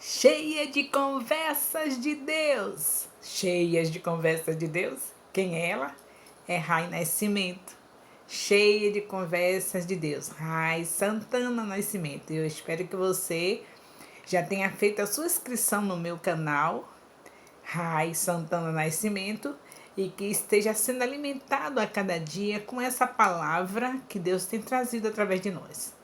cheia de conversas de Deus. Cheias de conversas de Deus. Quem é ela? É Rai Nascimento. Cheia de conversas de Deus. Rai Santana Nascimento. Eu espero que você já tenha feito a sua inscrição no meu canal, Rai Santana Nascimento, e que esteja sendo alimentado a cada dia com essa palavra que Deus tem trazido através de nós.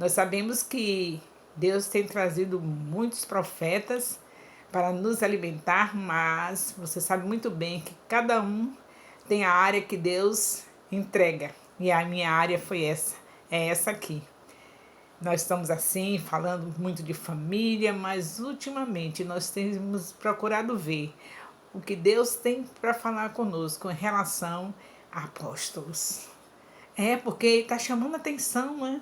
Nós sabemos que Deus tem trazido muitos profetas para nos alimentar, mas você sabe muito bem que cada um tem a área que Deus entrega. E a minha área foi essa, é essa aqui. Nós estamos assim, falando muito de família, mas ultimamente nós temos procurado ver o que Deus tem para falar conosco em relação a apóstolos. É, porque está chamando a atenção, né?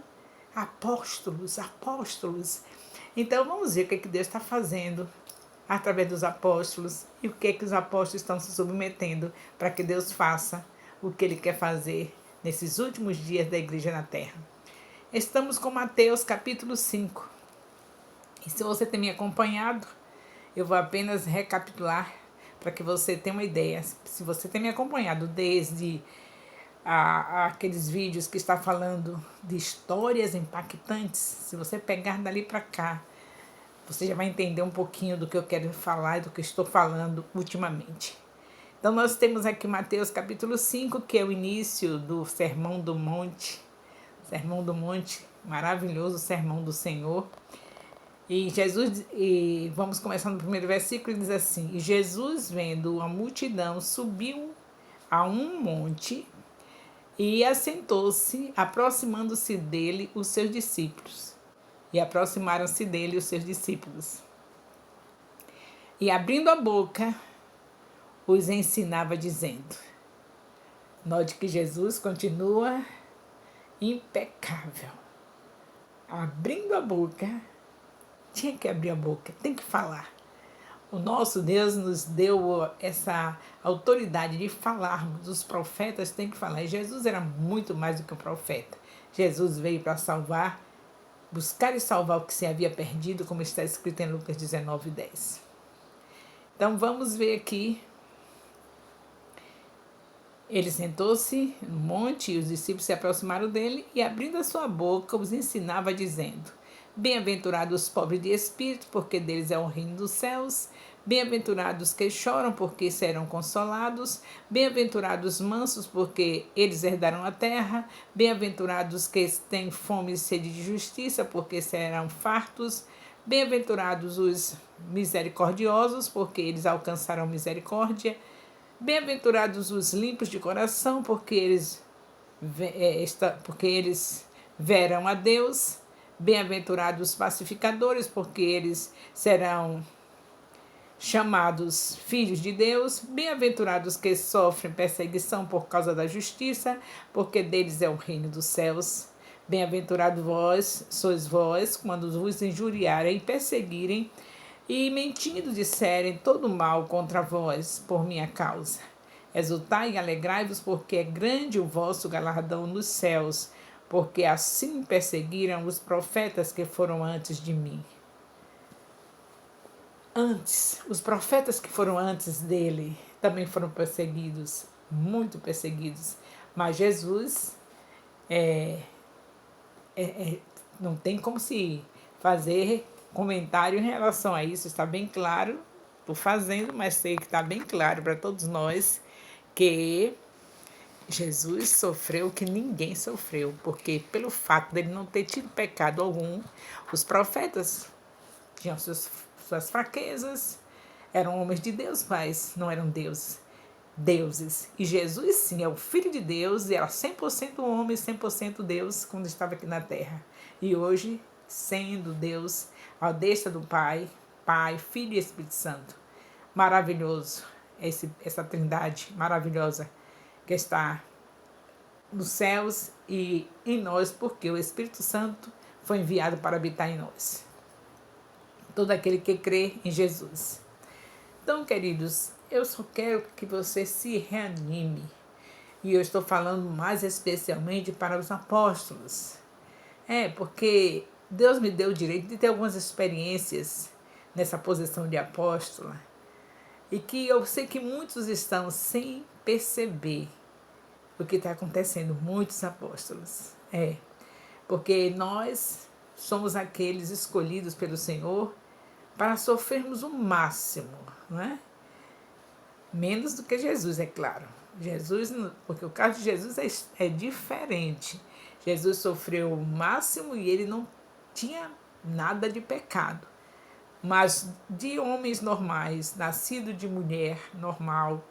Apóstolos, apóstolos. Então vamos ver o que Deus está fazendo através dos apóstolos e o que os apóstolos estão se submetendo para que Deus faça o que Ele quer fazer nesses últimos dias da igreja na terra. Estamos com Mateus capítulo 5. E se você tem me acompanhado, eu vou apenas recapitular para que você tenha uma ideia. Se você tem me acompanhado desde aqueles vídeos que está falando de histórias impactantes, se você pegar dali para cá, você já vai entender um pouquinho do que eu quero falar e do que estou falando ultimamente. Então nós temos aqui Mateus capítulo 5, que é o início do Sermão do Monte. Sermão do Monte, maravilhoso Sermão do Senhor. E vamos começar no primeiro versículo, e diz assim: E Jesus, vendo a multidão, subiu a um monte e assentou-se, aproximando-se dele os seus discípulos. E aproximaram-se dele os seus discípulos. E abrindo a boca, os ensinava dizendo. Note que Jesus continua impecável. Abrindo a boca, tinha que abrir a boca, tem que falar. O nosso Deus nos deu essa autoridade de falarmos. Os profetas têm que falar. E Jesus era muito mais do que um profeta. Jesus veio para salvar, buscar e salvar o que se havia perdido, como está escrito em Lucas 19:10. Então vamos ver aqui. Ele sentou-se no monte e os discípulos se aproximaram dele e, abrindo a sua boca, os ensinava dizendo: Bem-aventurados os pobres de espírito, porque deles é o reino dos céus. Bem-aventurados que choram, porque serão consolados. Bem-aventurados os mansos, porque eles herdarão a terra. Bem-aventurados que têm fome e sede de justiça, porque serão fartos. Bem-aventurados os misericordiosos, porque eles alcançarão misericórdia. Bem-aventurados os limpos de coração, porque eles verão a Deus. Bem-aventurados os pacificadores, porque eles serão chamados filhos de Deus. Bem-aventurados que sofrem perseguição por causa da justiça, porque deles é o reino dos céus. Bem-aventurados sois vós, quando vos injuriarem e perseguirem, e mentindo disserem todo mal contra vós por minha causa. Exultai e alegrai-vos, porque é grande o vosso galardão nos céus, porque assim perseguiram os profetas que foram antes de mim. Os profetas que foram antes dele também foram perseguidos, muito perseguidos. Mas Jesus não tem como se fazer comentário em relação a isso, está bem claro. Estou fazendo, mas sei que está bem claro para todos nós que Jesus sofreu o que ninguém sofreu, porque pelo fato dele não ter tido pecado algum, os profetas tinham suas fraquezas, eram homens de Deus, mas não eram deuses. E Jesus, sim, é o Filho de Deus e era 100% homem, 100% Deus quando estava aqui na terra. E hoje, sendo Deus, à destra do Pai, Filho e Espírito Santo. Maravilhoso, essa trindade maravilhosa que está nos céus e em nós, porque o Espírito Santo foi enviado para habitar em nós. Todo aquele que crê em Jesus. Então, queridos, eu só quero que você se reanime. E eu estou falando mais especialmente para os apóstolos. Porque Deus me deu o direito de ter algumas experiências nessa posição de apóstola, e que eu sei que muitos estão sem perceber o que está acontecendo, muitos apóstolos. Porque nós somos aqueles escolhidos pelo Senhor para sofrermos o máximo, não é? Menos do que Jesus, é claro. Jesus, porque o caso de Jesus é diferente. Jesus sofreu o máximo e ele não tinha nada de pecado. Mas de homens normais, nascido de mulher normal,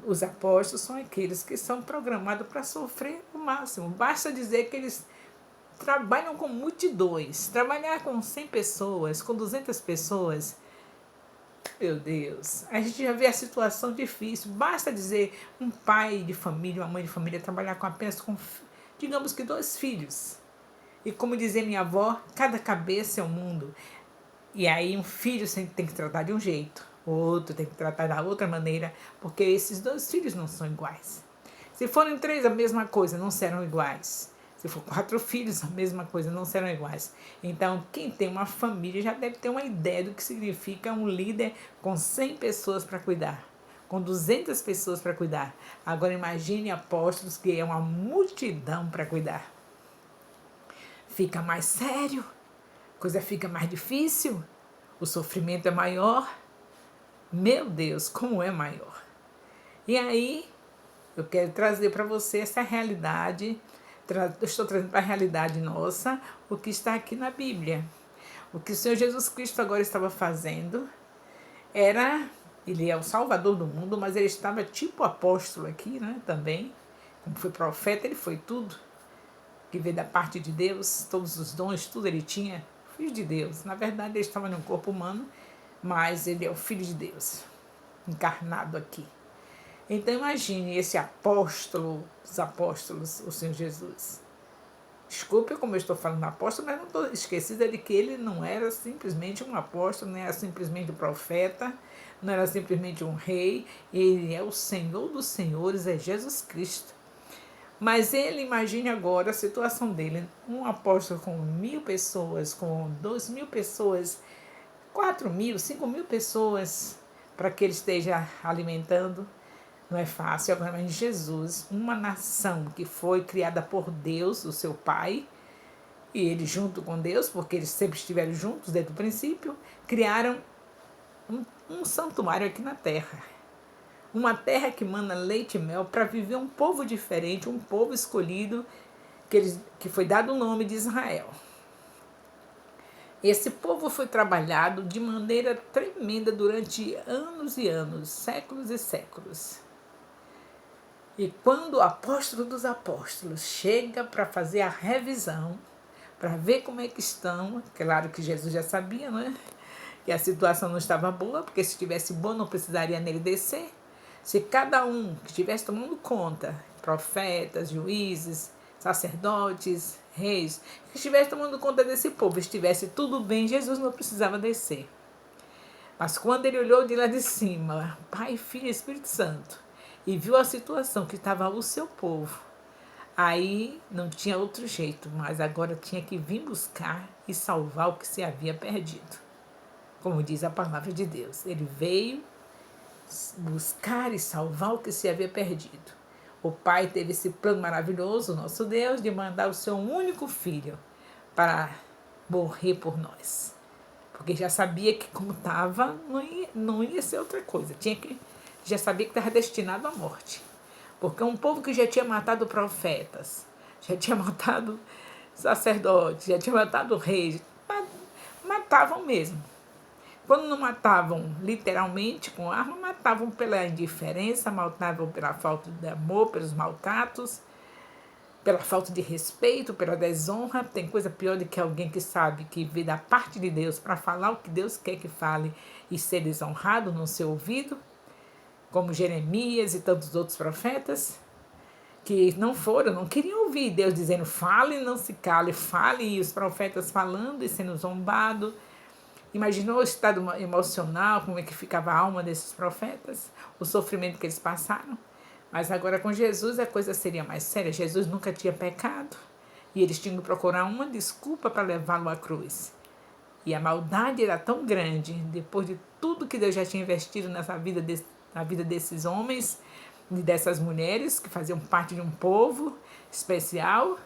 os apóstolos são aqueles que são programados para sofrer o máximo. Basta dizer que eles trabalham com multidões. Trabalhar com 100 pessoas, com 200 pessoas, meu Deus, a gente já vê a situação difícil. Basta dizer um pai de família, uma mãe de família trabalhar com apenas com, digamos que 2 filhos. E como dizia minha avó, cada cabeça é um mundo. E aí um filho tem que tratar de um jeito, o outro tem que tratar da outra maneira, porque esses 2 filhos não são iguais. Se forem 3, a mesma coisa, não serão iguais. Se for 4 filhos, a mesma coisa, não serão iguais. Então, quem tem uma família já deve ter uma ideia do que significa um líder com 100 pessoas para cuidar, com 200 pessoas para cuidar. Agora imagine apóstolos, que é uma multidão para cuidar. Fica mais sério, a coisa fica mais difícil, o sofrimento é maior. Meu Deus, como é maior. E aí, eu quero trazer para você essa realidade. Eu estou trazendo para a realidade nossa o que está aqui na Bíblia. O que o Senhor Jesus Cristo agora estava fazendo ele é o Salvador do mundo, mas ele estava tipo apóstolo aqui, né, também. Como foi profeta, ele foi tudo que veio da parte de Deus, todos os dons, tudo ele tinha, filho de Deus. Na verdade, ele estava num corpo humano, mas ele é o Filho de Deus, encarnado aqui. Então imagine esse apóstolo, os apóstolos, o Senhor Jesus. Desculpe como eu estou falando apóstolo, mas não estou esquecida de que ele não era simplesmente um apóstolo, não era simplesmente um profeta, não era simplesmente um rei, ele é o Senhor dos senhores, é Jesus Cristo. Mas ele, imagine agora a situação dele, um apóstolo com 1.000 pessoas, com 2.000 pessoas, 4.000, 5.000 pessoas, para que ele esteja alimentando. Não é fácil. Agora, mas Jesus, uma nação que foi criada por Deus, o seu Pai, e ele junto com Deus, porque eles sempre estiveram juntos desde o princípio, criaram um santuário aqui na terra. Uma terra que mana leite e mel para viver um povo diferente, um povo escolhido, que foi dado o nome de Israel. Esse povo foi trabalhado de maneira tremenda durante anos e anos, séculos e séculos. E quando o apóstolo dos apóstolos chega para fazer a revisão, para ver como é que estão, claro que Jesus já sabia, não é? Que a situação não estava boa, porque se estivesse boa não precisaria nele descer. Se cada um que estivesse tomando conta, profetas, juízes, sacerdotes, reis, que estivesse tomando conta desse povo, estivesse tudo bem, Jesus não precisava descer. Mas quando ele olhou de lá de cima, Pai, Filho e Espírito Santo, e viu a situação que estava o seu povo, aí não tinha outro jeito, mas agora tinha que vir buscar e salvar o que se havia perdido. Como diz a palavra de Deus, ele veio buscar e salvar o que se havia perdido. O Pai teve esse plano maravilhoso, nosso Deus, de mandar o seu único filho para morrer por nós. Porque já sabia que como estava, não ia ser outra coisa. Já sabia que estava destinado à morte. Porque um povo que já tinha matado profetas, já tinha matado sacerdotes, já tinha matado reis, matavam mesmo. Quando não matavam literalmente com arma, matavam pela indiferença, matavam pela falta de amor, pelos maltratos, pela falta de respeito, pela desonra. Tem coisa pior do que alguém que sabe que veio da parte de Deus para falar o que Deus quer que fale e ser desonrado no seu ouvido, como Jeremias e tantos outros profetas, que não queriam ouvir Deus dizendo fale, não se cale, fale, e os profetas falando e sendo zombados. Imaginou o estado emocional, como é que ficava a alma desses profetas, o sofrimento que eles passaram. Mas agora com Jesus a coisa seria mais séria. Jesus nunca tinha pecado e eles tinham que procurar uma desculpa para levá-lo à cruz. E a maldade era tão grande, depois de tudo que Deus já tinha investido na vida desses homens e dessas mulheres que faziam parte de um povo especial,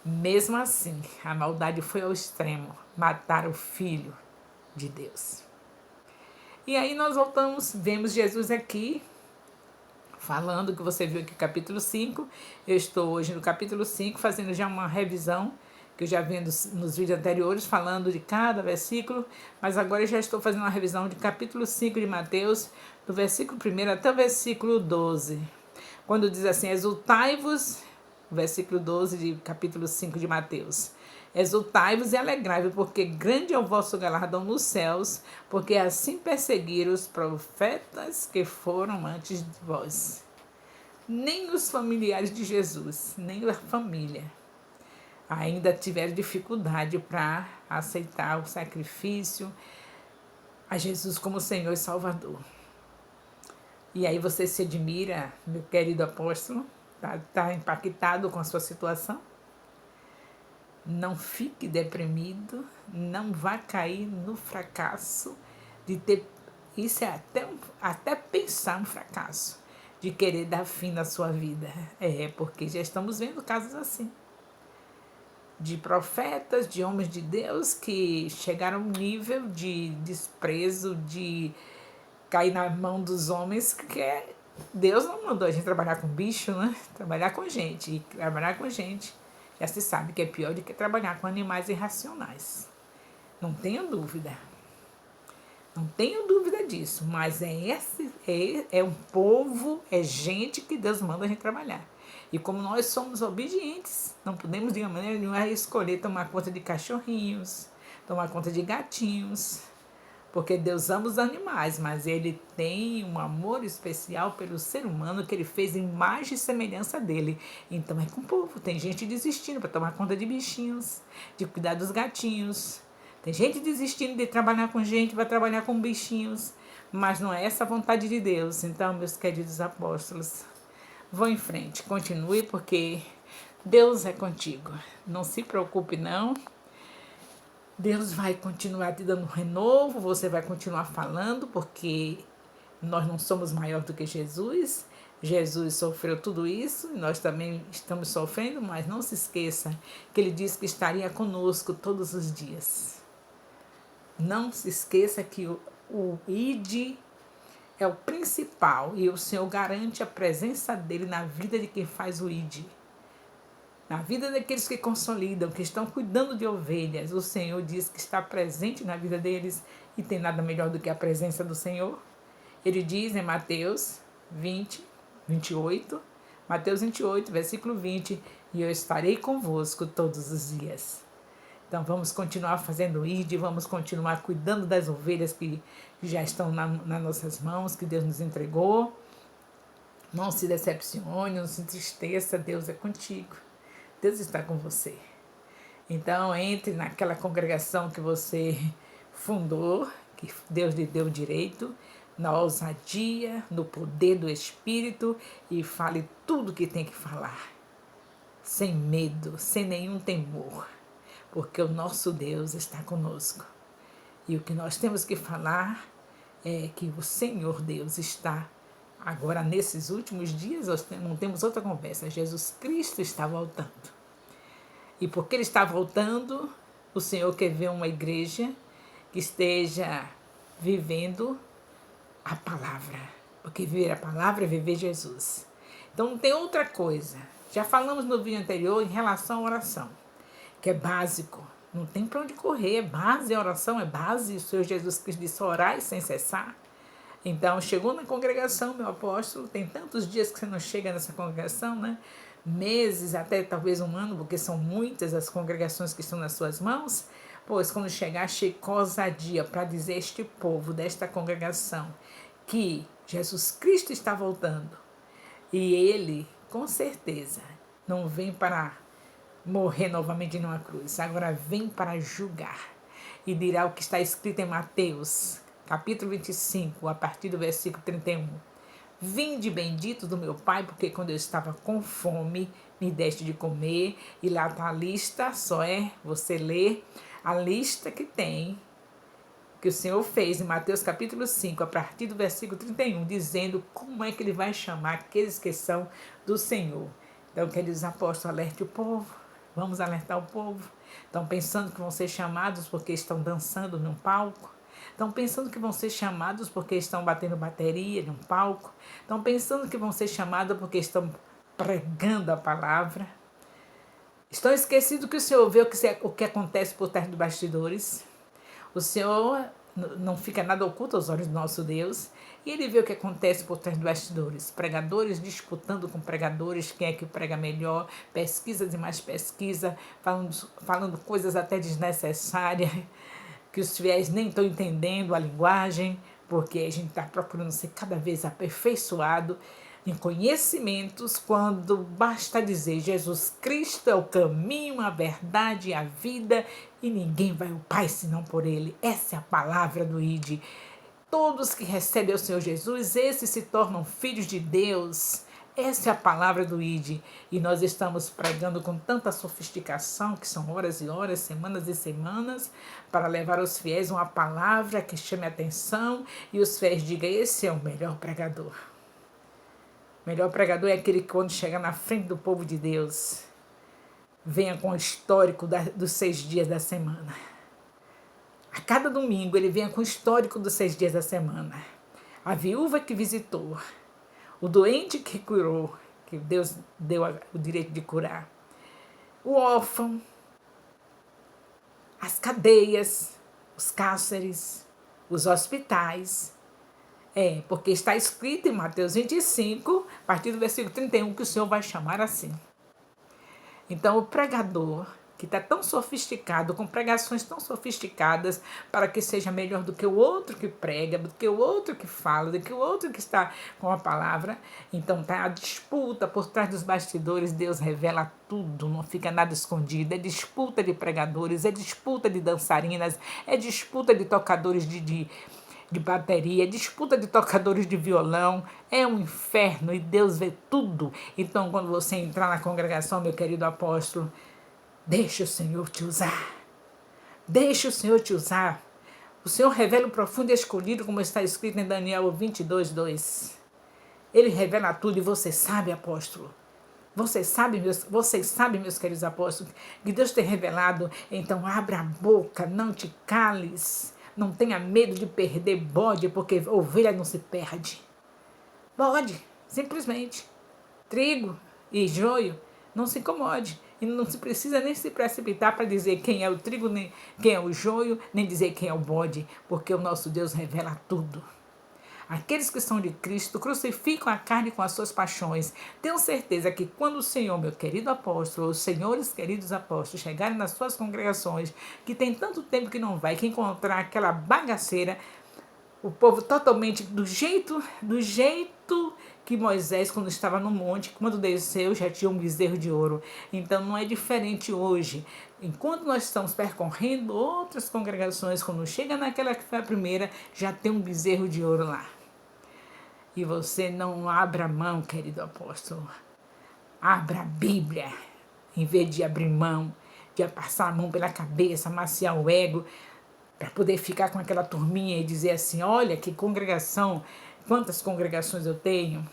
mesmo assim, a maldade foi ao extremo, matar o Filho de Deus. E aí nós voltamos, vemos Jesus aqui, falando que você viu aqui no capítulo 5. Eu estou hoje no capítulo 5, fazendo já uma revisão, que eu já vi nos vídeos anteriores, falando de cada versículo, mas agora eu já estou fazendo uma revisão de capítulo 5 de Mateus, do versículo 1 até o versículo 12. Quando diz assim, exultai-vos, versículo 12 de capítulo 5 de Mateus. Exultai-vos e alegrai-vos, porque grande é o vosso galardão nos céus, porque assim perseguiram os profetas que foram antes de vós. Nem os familiares de Jesus, nem a família, ainda tiveram dificuldade para aceitar o sacrifício a Jesus como Senhor e Salvador. E aí você se admira, meu querido apóstolo, tá impactado com a sua situação? Não fique deprimido, não vá cair no fracasso de ter. Isso é até pensar um fracasso, de querer dar fim na sua vida. Porque já estamos vendo casos assim. De profetas, de homens de Deus que chegaram a um nível de desprezo, de cair na mão dos homens, que Deus não mandou a gente trabalhar com bicho, né? Trabalhar com gente. E trabalhar com gente já se sabe que é pior do que trabalhar com animais irracionais. Não tenho dúvida. Não tenho dúvida disso. Mas é um povo, é gente que Deus manda a gente trabalhar. E como nós somos obedientes, não podemos de uma maneira nenhuma escolher tomar conta de cachorrinhos, tomar conta de gatinhos, porque Deus ama os animais, mas Ele tem um amor especial pelo ser humano que Ele fez em imagem e semelhança dele. Então é com o povo. Tem gente desistindo para tomar conta de bichinhos, de cuidar dos gatinhos. Tem gente desistindo de trabalhar com gente, vai trabalhar com bichinhos. Mas não é essa a vontade de Deus. Então, meus queridos apóstolos, vão em frente, continue, porque Deus é contigo. Não se preocupe, não. Deus vai continuar te dando renovo, você vai continuar falando, porque nós não somos maior do que Jesus. Jesus sofreu tudo isso e nós também estamos sofrendo, mas não se esqueça que Ele disse que estaria conosco todos os dias. Não se esqueça que o ID é o principal e o Senhor garante a presença dele na vida de quem faz o ID. Na vida daqueles que consolidam, que estão cuidando de ovelhas, o Senhor diz que está presente na vida deles e tem nada melhor do que a presença do Senhor. Ele diz em Mateus 28, Mateus 28, versículo 20, e eu estarei convosco todos os dias. Então vamos continuar fazendo ID, vamos continuar cuidando das ovelhas que já estão nas nossas mãos, que Deus nos entregou. Não se decepcione, não se entristeça, Deus é contigo. Deus está com você. Então, entre naquela congregação que você fundou, que Deus lhe deu direito, na ousadia, no poder do Espírito, e fale tudo que tem que falar, sem medo, sem nenhum temor, porque o nosso Deus está conosco. E o que nós temos que falar é que o Senhor Deus está agora, nesses últimos dias, nós não temos outra conversa. Jesus Cristo está voltando. E porque Ele está voltando, o Senhor quer ver uma igreja que esteja vivendo a palavra. Porque viver a palavra é viver Jesus. Então não tem outra coisa. Já falamos no vídeo anterior em relação à oração, que é básico. Não tem para onde correr. É base a oração, é base. O Senhor Jesus Cristo disse orar sem cessar. Então, chegou na congregação, meu apóstolo, tem tantos dias que você não chega nessa congregação, né? Meses, até talvez um ano, porque são muitas as congregações que estão nas suas mãos. Pois, quando chegar, chegue com ousadia para dizer a este povo desta congregação que Jesus Cristo está voltando. E Ele, com certeza, não vem para morrer novamente numa cruz. Agora vem para julgar. E dirá o que está escrito em Mateus, capítulo 25, a partir do versículo 31. Vinde bendito do meu Pai, porque quando eu estava com fome, me deste de comer. E lá está a lista, só é você ler a lista que tem que o Senhor fez em Mateus capítulo 5, a partir do versículo 31, dizendo como é que ele vai chamar aqueles que são do Senhor. Então, queridos apóstolos, alerte o povo, vamos alertar o povo. Estão pensando que vão ser chamados porque estão dançando num palco? Estão pensando que vão ser chamados porque estão batendo bateria num palco? Estão pensando que vão ser chamados porque estão pregando a palavra? Estão esquecidos que o Senhor vê o que acontece por trás dos bastidores? O Senhor não fica nada oculto aos olhos do nosso Deus. E Ele vê o que acontece por trás dos bastidores. Pregadores disputando com pregadores, quem é que prega melhor, pesquisas e mais pesquisa, falando coisas até desnecessárias, que os fiéis nem estão entendendo a linguagem, porque a gente está procurando ser cada vez aperfeiçoado em conhecimentos, quando basta dizer Jesus Cristo é o caminho, a verdade e a vida, e ninguém vai ao Pai senão por Ele. Essa é a palavra do ID. Todos que recebem o Senhor Jesus, esses se tornam filhos de Deus. Essa é a palavra do ID. E nós estamos pregando com tanta sofisticação, que são horas e horas, semanas e semanas, para levar aos fiéis uma palavra que chame a atenção e os fiéis digam, esse é o melhor pregador. O melhor pregador é aquele que, quando chega na frente do povo de Deus, venha com o histórico dos 6 dias da semana. A cada domingo ele venha com o histórico dos 6 dias da semana. A viúva que visitou, o doente que curou, que Deus deu o direito de curar, o órfão, as cadeias, os cárceres, os hospitais. Porque está escrito em Mateus 25, a partir do versículo 31, que o Senhor vai chamar assim. Então, o pregador, que está tão sofisticado, com pregações tão sofisticadas, para que seja melhor do que o outro que prega, do que o outro que fala, do que o outro que está com a palavra. Então, está a disputa por trás dos bastidores, Deus revela tudo, não fica nada escondido. É disputa de pregadores, é disputa de dançarinas, é disputa de tocadores de bateria, disputa de tocadores de violão, é um inferno e Deus vê tudo. Então, quando você entrar na congregação, meu querido apóstolo, deixa o Senhor te usar. Deixa o Senhor te usar. O Senhor revela o profundo e escolhido, como está escrito em Daniel 22, 2. Ele revela tudo e você sabe, apóstolo. Vocês sabem, meus queridos apóstolos, que Deus tem revelado. Então, abra a boca, não te cales. Não tenha medo de perder bode, porque ovelha não se perde. Bode, simplesmente. Trigo e joio, não se incomode. E não se precisa nem se precipitar para dizer quem é o trigo, nem quem é o joio, nem dizer quem é o bode, porque o nosso Deus revela tudo. Aqueles que são de Cristo crucificam a carne com as suas paixões. Tenho certeza que quando o Senhor, meu querido apóstolo, os senhores queridos apóstolos, chegarem nas suas congregações, que tem tanto tempo que não vai, que encontrar aquela bagaceira, o povo totalmente do jeito que Moisés, quando estava no monte, quando desceu, já tinha um bezerro de ouro. Então não é diferente hoje. Enquanto nós estamos percorrendo outras congregações, quando chega naquela que foi a primeira, já tem um bezerro de ouro lá. E você não abra mão, querido apóstolo. Abra a Bíblia, em vez de abrir mão, de passar a mão pela cabeça, amaciar o ego, para poder ficar com aquela turminha e dizer assim, olha que congregação, quantas congregações eu tenho.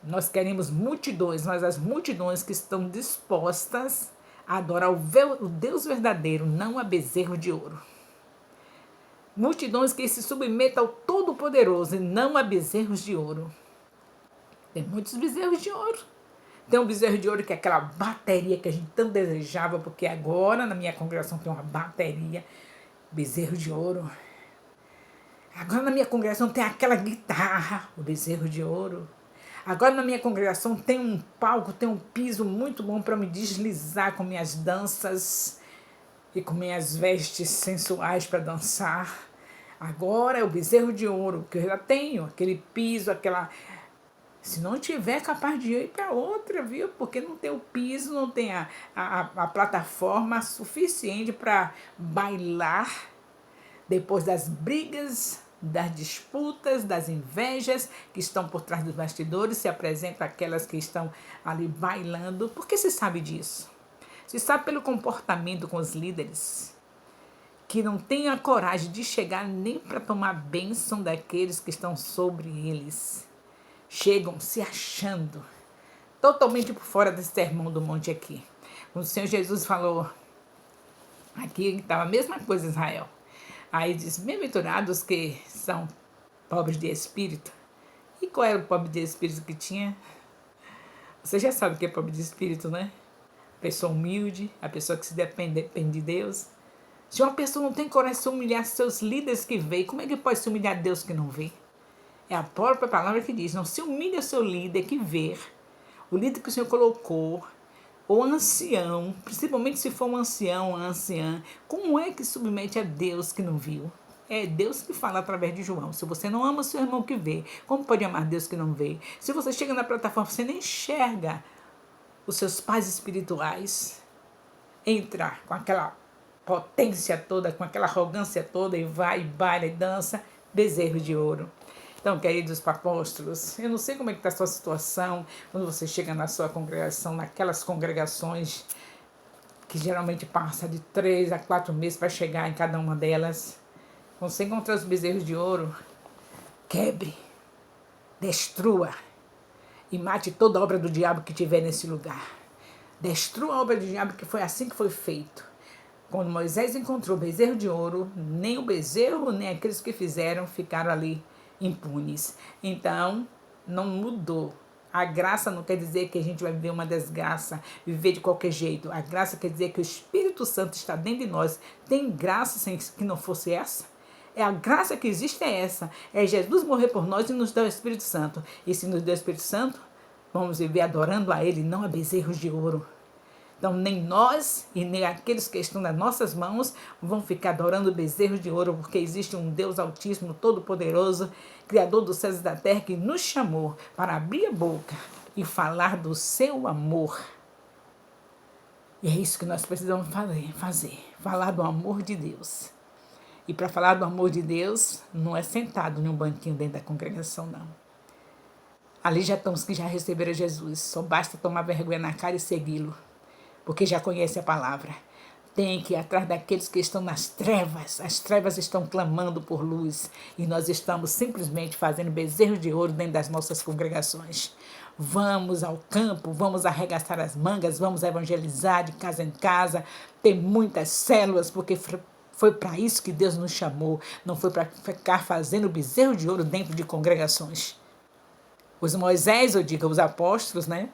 Nós queremos multidões, mas as multidões que estão dispostas a adorar o Deus verdadeiro, não a bezerro de ouro. Multidões que se submetam ao Todo-Poderoso e não a bezerros de ouro. Tem muitos bezerros de ouro. Tem um bezerro de ouro que é aquela bateria que a gente tanto desejava, porque agora na minha congregação tem uma bateria, bezerro de ouro. Agora na minha congregação tem aquela guitarra, o bezerro de ouro. Agora na minha congregação tem um palco, tem um piso muito bom para me deslizar com minhas danças e com minhas vestes sensuais para dançar. Agora é o bezerro de ouro, que eu já tenho, aquele piso, aquela... Se não tiver, capaz de ir para outra, viu? Porque não tem o piso, não tem a plataforma suficiente para bailar depois das brigas, das disputas, das invejas que estão por trás dos bastidores. Se apresentam aquelas que estão ali bailando. Por que se sabe disso? Se sabe pelo comportamento com os líderes, que não têm a coragem de chegar nem para tomar a bênção daqueles que estão sobre eles. Chegam se achando totalmente por fora desse sermão do monte aqui. O Senhor Jesus falou aqui, estava a mesma coisa em Israel. Aí diz, bem-aventurados que são pobres de espírito. E qual era o pobre de espírito que tinha? Você já sabe o que é pobre de espírito, né? Pessoa humilde, a pessoa que se depende de Deus. Se uma pessoa não tem coragem de se humilhar seus líderes que veem, como é que pode se humilhar Deus que não vê? É a própria palavra que diz, não se humilha seu líder que vê, o líder que o Senhor colocou, ou ancião, principalmente se for um ancião, uma anciã, como é que submete a Deus que não viu? É Deus que fala através de João. Se você não ama o seu irmão que vê, como pode amar Deus que não vê? Se você chega na plataforma, você nem enxerga os seus pais espirituais, entra com aquela potência toda, com aquela arrogância toda, e vai, baila e dança, bezerro de ouro. Então, queridos apóstolos, eu não sei como é que está a sua situação quando você chega na sua congregação, naquelas congregações que geralmente passa de 3 a 4 meses para chegar em cada uma delas. Quando você encontrar os bezerros de ouro, quebre, destrua e mate toda a obra do diabo que tiver nesse lugar. Destrua a obra do diabo, que foi assim que foi feito. Quando Moisés encontrou o bezerro de ouro, nem o bezerro, nem aqueles que fizeram ficaram ali impunes. Então, não mudou. A graça não quer dizer que a gente vai viver uma desgraça, viver de qualquer jeito. A graça quer dizer que o Espírito Santo está dentro de nós. Tem graça sem que não fosse essa? É a graça que existe, é essa. É Jesus morrer por nós e nos dar o Espírito Santo. E se nos der o Espírito Santo, vamos viver adorando a Ele, não a bezerros de ouro. Então, nem nós e nem aqueles que estão nas nossas mãos vão ficar adorando bezerros de ouro, porque existe um Deus Altíssimo, Todo-Poderoso, Criador dos céus e da terra, que nos chamou para abrir a boca e falar do seu amor. E é isso que nós precisamos fazer, falar do amor de Deus. E para falar do amor de Deus, não é sentado em um banquinho dentro da congregação, não. Ali já estão os que já receberam Jesus, só basta tomar vergonha na cara e segui-lo, porque já conhece a palavra. Tem que ir atrás daqueles que estão nas trevas. As trevas estão clamando por luz. E nós estamos simplesmente fazendo bezerro de ouro dentro das nossas congregações. Vamos ao campo, vamos arregaçar as mangas, vamos evangelizar de casa em casa, ter muitas células, porque foi para isso que Deus nos chamou. Não foi para ficar fazendo bezerro de ouro dentro de congregações. Os Moisés, eu digo, os apóstolos, né?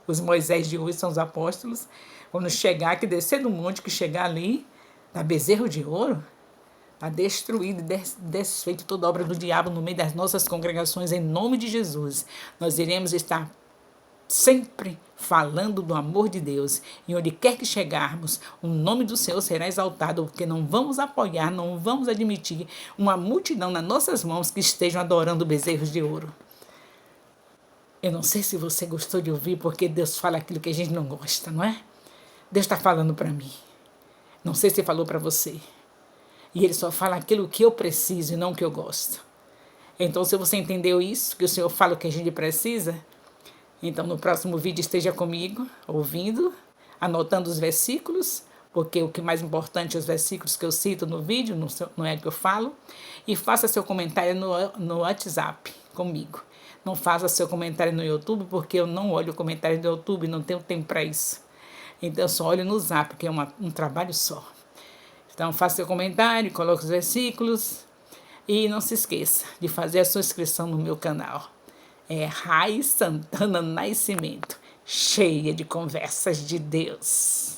Os Moisés de hoje são os apóstolos. Quando chegar, que descer do monte, que chegar ali, da bezerro de ouro, está destruído e desfeito toda obra do diabo no meio das nossas congregações, em nome de Jesus. Nós iremos estar sempre falando do amor de Deus. E onde quer que chegarmos, o nome do Senhor será exaltado, porque não vamos apoiar, não vamos admitir uma multidão nas nossas mãos que estejam adorando bezerros de ouro. Eu não sei se você gostou de ouvir, porque Deus fala aquilo que a gente não gosta, não é? Deus está falando para mim. Não sei se falou para você. E Ele só fala aquilo que eu preciso e não o que eu gosto. Então, se você entendeu isso, que o Senhor fala o que a gente precisa, então no próximo vídeo esteja comigo, ouvindo, anotando os versículos, porque o que mais importante é os versículos que eu cito no vídeo, não é o que eu falo, e faça seu comentário no WhatsApp comigo. Não faça seu comentário no YouTube, porque eu não olho o comentário do YouTube, não tenho tempo para isso. Então, eu só olho no Zap, porque é um trabalho só. Então, faça seu comentário, coloque os versículos e não se esqueça de fazer a sua inscrição no meu canal. É Rai Santana Nascimento, cheia de conversas de Deus.